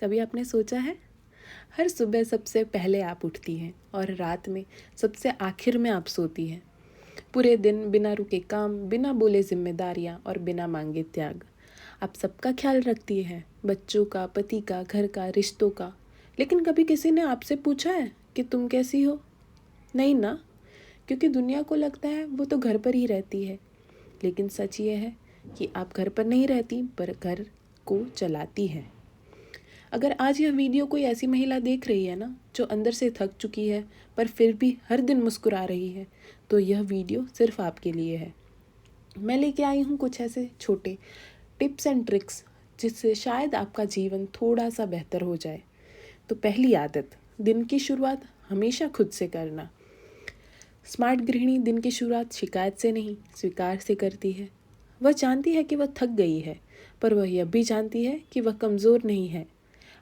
कभी आपने सोचा है, हर सुबह सबसे पहले आप उठती हैं और रात में सबसे आखिर में आप सोती हैं। पूरे दिन बिना रुके काम, बिना बोले जिम्मेदारियां और बिना मांगे त्याग। आप सबका ख्याल रखती हैं, बच्चों का, पति का, घर का, रिश्तों का। लेकिन कभी किसी ने आपसे पूछा है कि तुम कैसी हो? नहीं ना, क्योंकि दुनिया को लगता है वो तो घर पर ही रहती है। लेकिन सच ये है कि आप घर पर नहीं रहती, पर घर को चलाती हैं। अगर आज यह वीडियो कोई ऐसी महिला देख रही है ना, जो अंदर से थक चुकी है पर फिर भी हर दिन मुस्कुरा रही है, तो यह वीडियो सिर्फ आपके लिए है। मैं लेके आई हूँ कुछ ऐसे छोटे टिप्स एंड ट्रिक्स जिससे शायद आपका जीवन थोड़ा सा बेहतर हो जाए। तो पहली आदत, दिन की शुरुआत हमेशा खुद से करना। स्मार्ट गृहिणी दिन की शुरुआत शिकायत से नहीं, स्वीकार से करती है। वह जानती है कि वह थक गई है, पर वह यह भी जानती है कि वह कमज़ोर नहीं है।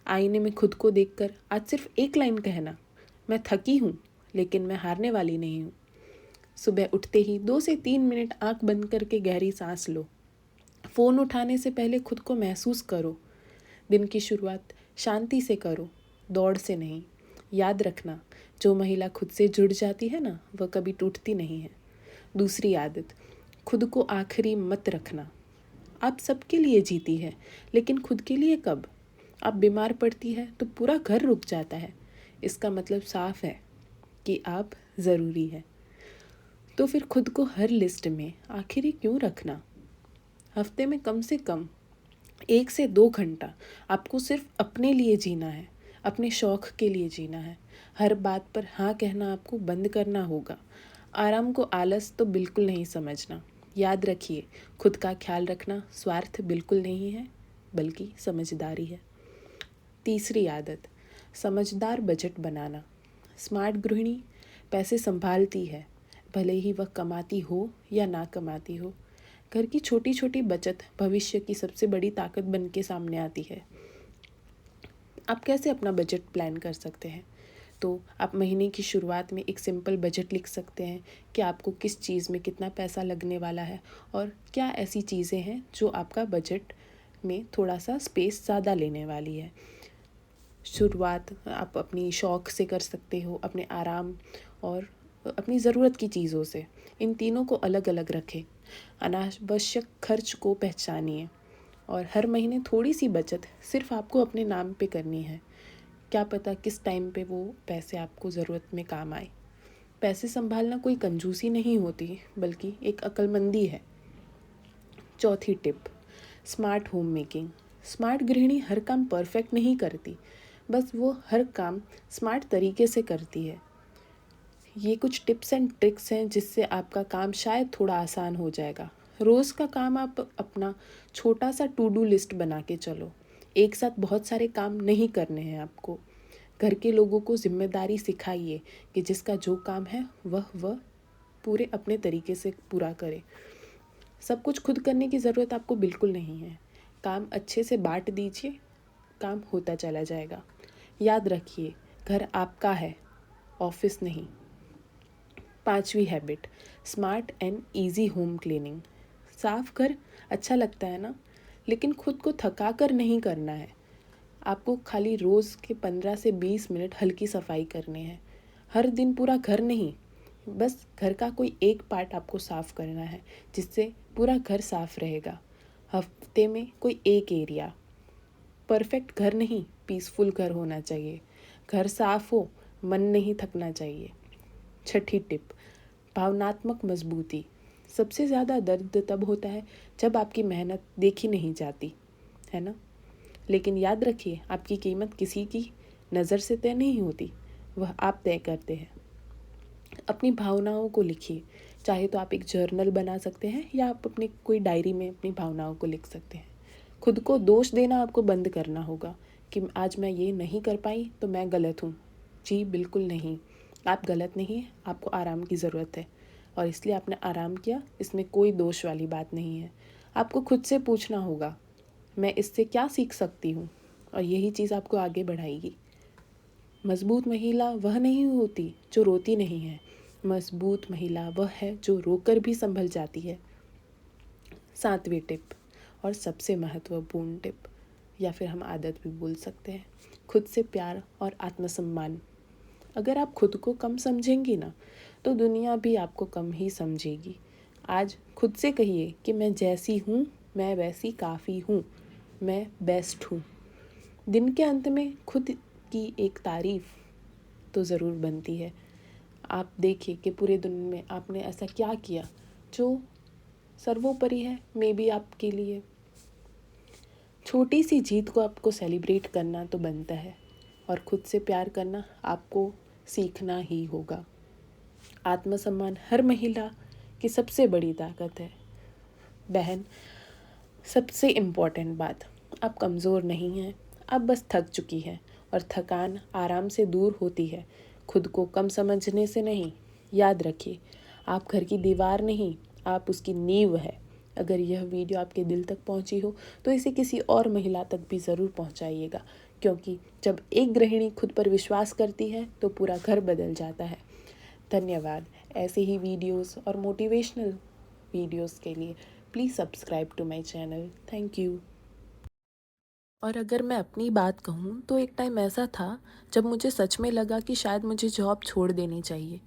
आईने में खुद को देखकर आज सिर्फ एक लाइन कहना, मैं थकी हूँ लेकिन मैं हारने वाली नहीं हूँ। सुबह उठते ही 2 से 3 मिनट आंख बंद करके गहरी सांस लो। फ़ोन उठाने से पहले खुद को महसूस करो। दिन की शुरुआत शांति से करो, दौड़ से नहीं। याद रखना, जो महिला खुद से जुड़ जाती है ना, वह कभी टूटती नहीं है। दूसरी आदत, खुद को आखिरी मत रखना। आप सबके लिए जीती है, लेकिन खुद के लिए कब? आप बीमार पड़ती है तो पूरा घर रुक जाता है। इसका मतलब साफ है कि आप ज़रूरी है। तो फिर खुद को हर लिस्ट में आखिरी क्यों रखना? हफ्ते में कम से कम 1 से 2 घंटा आपको सिर्फ अपने लिए जीना है, अपने शौक के लिए जीना है। हर बात पर हाँ कहना आपको बंद करना होगा। आराम को आलस तो बिल्कुल नहीं समझना। याद रखिए, खुद का ख्याल रखना स्वार्थ बिल्कुल नहीं है, बल्कि समझदारी है। तीसरी आदत, समझदार बजट बनाना। स्मार्ट गृहिणी पैसे संभालती है, भले ही वह कमाती हो या ना कमाती हो। घर की छोटी छोटी बचत भविष्य की सबसे बड़ी ताकत बन के सामने आती है। आप कैसे अपना बजट प्लान कर सकते हैं? तो आप महीने की शुरुआत में एक सिंपल बजट लिख सकते हैं कि आपको किस चीज़ में कितना पैसा लगने वाला है और क्या ऐसी चीज़ें हैं जो आपका बजट में थोड़ा सा स्पेस ज़्यादा लेने वाली है। शुरुआत आप अपनी शौक़ से कर सकते हो, अपने आराम और अपनी ज़रूरत की चीज़ों से। इन तीनों को अलग अलग रखें। अनावश्यक खर्च को पहचानिए और हर महीने थोड़ी सी बचत सिर्फ आपको अपने नाम पे करनी है। क्या पता किस टाइम पे वो पैसे आपको ज़रूरत में काम आए। पैसे संभालना कोई कंजूसी नहीं होती, बल्कि एक अक्लमंदी है। चौथी tip, smart home making. Smart गृहिणी हर काम परफेक्ट नहीं करती, बस वो हर काम स्मार्ट तरीके से करती है। ये कुछ टिप्स एंड ट्रिक्स हैं जिससे आपका काम शायद थोड़ा आसान हो जाएगा। रोज़ का काम आप अपना छोटा सा टू डू लिस्ट बना के चलो। एक साथ बहुत सारे काम नहीं करने हैं आपको। घर के लोगों को जिम्मेदारी सिखाइए कि जिसका जो काम है वह पूरे अपने तरीके से पूरा करे। सब कुछ खुद करने की ज़रूरत आपको बिल्कुल नहीं है। काम अच्छे से बांट दीजिए, काम होता चला जाएगा। याद रखिए, घर आपका है, ऑफिस नहीं। पांचवी habit, smart and easy home cleaning. साफ घर अच्छा लगता है ना, लेकिन खुद को थका कर नहीं करना है। आपको खाली रोज़ के 15 से 20 मिनट हल्की सफाई करनी है। हर दिन पूरा घर नहीं, बस घर का कोई एक पार्ट आपको साफ़ करना है, जिससे पूरा घर साफ़ रहेगा। हफ्ते में कोई एक एरिया। परफेक्ट घर नहीं, पीसफुल घर होना चाहिए। घर साफ़ हो, मन नहीं थकना चाहिए। छठी टिप, भावनात्मक मजबूती। सबसे ज़्यादा दर्द तब होता है जब आपकी मेहनत देखी नहीं जाती, है ना? लेकिन याद रखिए, आपकी कीमत किसी की नज़र से तय नहीं होती, वह आप तय करते हैं। अपनी भावनाओं को लिखिए। चाहे तो आप एक जर्नल बना सकते हैं या आप अपनी कोई डायरी में अपनी भावनाओं को लिख सकते हैं। खुद को दोष देना आपको बंद करना होगा कि आज मैं ये नहीं कर पाई तो मैं गलत हूँ। जी बिल्कुल नहीं, आप गलत नहीं हैं, आपको आराम की ज़रूरत है और इसलिए आपने आराम किया, इसमें कोई दोष वाली बात नहीं है। आपको खुद से पूछना होगा, मैं इससे क्या सीख सकती हूँ, और यही चीज़ आपको आगे बढ़ाएगी। मजबूत महिला वह नहीं होती जो रोती नहीं है, मजबूत महिला वह है जो रोकर भी संभल जाती है। 7वीं टिप और सबसे महत्वपूर्ण टिप, या फिर हम आदत भी बोल सकते हैं। खुद से प्यार और आत्मसम्मान। अगर आप खुद को कम समझेंगी ना, तो दुनिया भी आपको कम ही समझेगी। आज खुद से कहिए कि मैं जैसी हूँ, मैं वैसी काफ़ी हूँ, मैं बेस्ट हूँ। दिन के अंत में खुद की एक तारीफ़ तो ज़रूर बनती है। आप देखिए कि पूरे दिन में आपने ऐसा क्या किया जो सर्वोपरि है, मे बी आपके लिए। छोटी सी जीत को आपको सेलिब्रेट करना तो बनता है, और खुद से प्यार करना आपको सीखना ही होगा। आत्मसम्मान हर महिला की सबसे बड़ी ताकत है। बहन, सबसे इम्पॉर्टेंट बात, आप कमज़ोर नहीं हैं, आप बस थक चुकी हैं, और थकान आराम से दूर होती है, खुद को कम समझने से नहीं। याद रखिए, आप घर की दीवार नहीं, आप उसकी नींव है। अगर यह वीडियो आपके दिल तक पहुंची हो तो इसे किसी और महिला तक भी ज़रूर पहुंचाइएगा, क्योंकि जब एक गृहिणी खुद पर विश्वास करती है तो पूरा घर बदल जाता है। धन्यवाद। ऐसे ही वीडियोस और मोटिवेशनल वीडियोस के लिए please subscribe to my channel. Thank you. और अगर मैं अपनी बात कहूँ तो एक टाइम ऐसा था जब मुझे सच में लगा कि शायद मुझे जॉब छोड़ देनी चाहिए,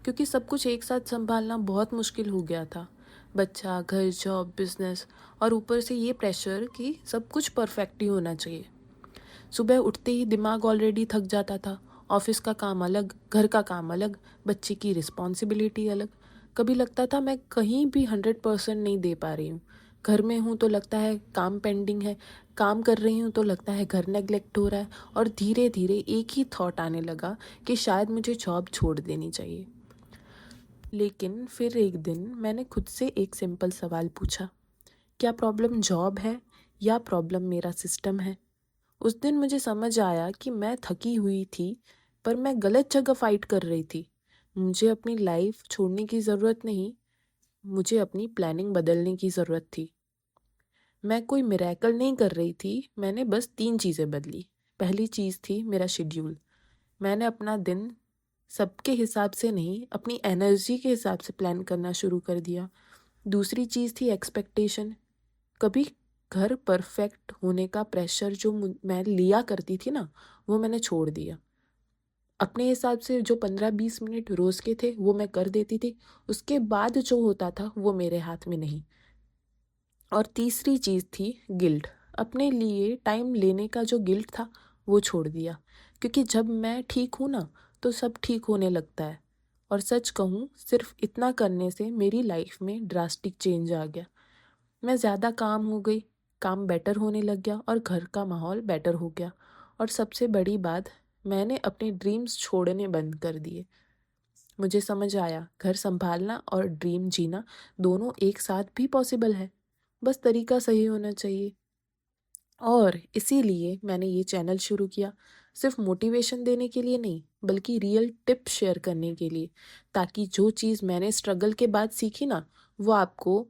क्योंकि सब कुछ एक साथ संभालना बहुत मुश्किल हो गया था। बच्चा, घर, जॉब, बिजनेस, और ऊपर से ये प्रेशर कि सब कुछ परफेक्ट ही होना चाहिए। सुबह उठते ही दिमाग ऑलरेडी थक जाता था। ऑफिस का काम अलग, घर का काम अलग, बच्चे की रिस्पॉन्सिबिलिटी अलग। कभी लगता था मैं कहीं भी 100% नहीं दे पा रही हूँ। घर में हूँ तो लगता है काम पेंडिंग है, काम कर रही हूँ तो लगता है घर नेग्लेक्ट हो रहा है, और धीरे धीरे एक ही थॉट आने लगा कि शायद मुझे जॉब छोड़ देनी चाहिए। लेकिन फिर एक दिन मैंने खुद से एक सिंपल सवाल पूछा, क्या प्रॉब्लम जॉब है या प्रॉब्लम मेरा सिस्टम है? उस दिन मुझे समझ आया कि मैं थकी हुई थी, पर मैं गलत जगह फाइट कर रही थी। मुझे अपनी लाइफ छोड़ने की ज़रूरत नहीं, मुझे अपनी प्लानिंग बदलने की ज़रूरत थी। मैं कोई मिरेकल नहीं कर रही थी, मैंने बस 3 चीज़ें बदली। पहली चीज़ थी मेरा शेड्यूल। मैंने अपना दिन सबके हिसाब से नहीं, अपनी एनर्जी के हिसाब से प्लान करना शुरू कर दिया। दूसरी चीज़ थी एक्सपेक्टेशन। कभी घर परफेक्ट होने का प्रेशर जो मैं लिया करती थी ना, वो मैंने छोड़ दिया। अपने हिसाब से जो 15-20 मिनट रोज़ के थे वो मैं कर देती थी, उसके बाद जो होता था वो मेरे हाथ में नहीं। और तीसरी चीज़ थी गिल्ट। अपने लिए टाइम लेने का जो गिल्ट था वो छोड़ दिया, क्योंकि जब मैं ठीक हूँ ना तो सब ठीक होने लगता है। और सच कहूँ, सिर्फ इतना करने से मेरी लाइफ में ड्रास्टिक चेंज आ गया। मैं ज़्यादा काम हो गई, काम बेटर होने लग गया, और घर का माहौल बेटर हो गया। और सबसे बड़ी बात, मैंने अपने ड्रीम्स छोड़ने बंद कर दिए। मुझे समझ आया, घर संभालना और ड्रीम जीना दोनों एक साथ भी पॉसिबल है, बस तरीका सही होना चाहिए। और इसीलिए मैंने ये चैनल शुरू किया, सिर्फ मोटिवेशन देने के लिए नहीं, बल्कि रियल टिप्स शेयर करने के लिए, ताकि जो चीज़ मैंने स्ट्रगल के बाद सीखी ना, वो आपको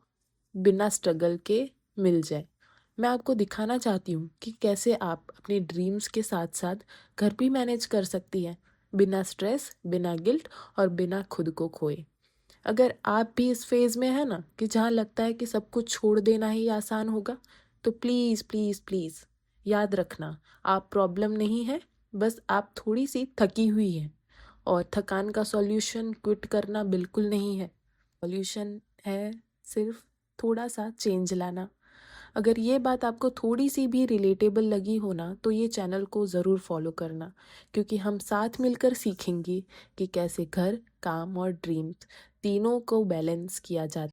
बिना स्ट्रगल के मिल जाए। मैं आपको दिखाना चाहती हूँ कि कैसे आप अपने ड्रीम्स के साथ साथ घर भी मैनेज कर सकती हैं, बिना स्ट्रेस, बिना गिल्ट, और बिना खुद को खोए। अगर आप भी इस फेज़ में है ना कि जहाँ लगता है कि सब कुछ छोड़ देना ही आसान होगा, तो प्लीज़ प्लीज़ प्लीज़ याद रखना, आप प्रॉब्लम नहीं है, बस आप थोड़ी सी थकी हुई हैं। और थकान का सॉल्यूशन क्विट करना बिल्कुल नहीं है। सॉल्यूशन है सिर्फ थोड़ा सा चेंज लाना। अगर ये बात आपको थोड़ी सी भी रिलेटेबल लगी हो ना, तो ये चैनल को ज़रूर फॉलो करना, क्योंकि हम साथ मिलकर सीखेंगे कि कैसे घर, काम और ड्रीम्स तीनों को बैलेंस किया जाता है।